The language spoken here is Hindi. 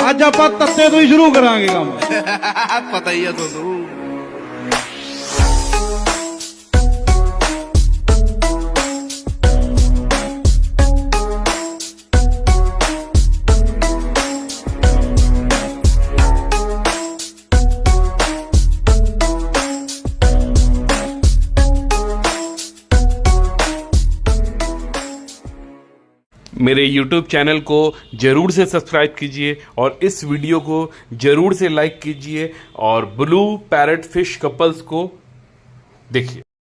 ਅੱਜ ਆਪਾਂ ਤੱਤੇ ਤੋਂ ਹੀ ਸ਼ੁਰੂ ਕਰਾਂਗੇ ਕੰਮ। ਪਤਾ ਹੀ ਆ ਤੁਹਾਨੂੰ। मेरे YouTube चैनल को ज़रूर से सब्सक्राइब कीजिए और इस वीडियो को ज़रूर से लाइक कीजिए और ब्लू पैरट फिश कपल्स को देखिए।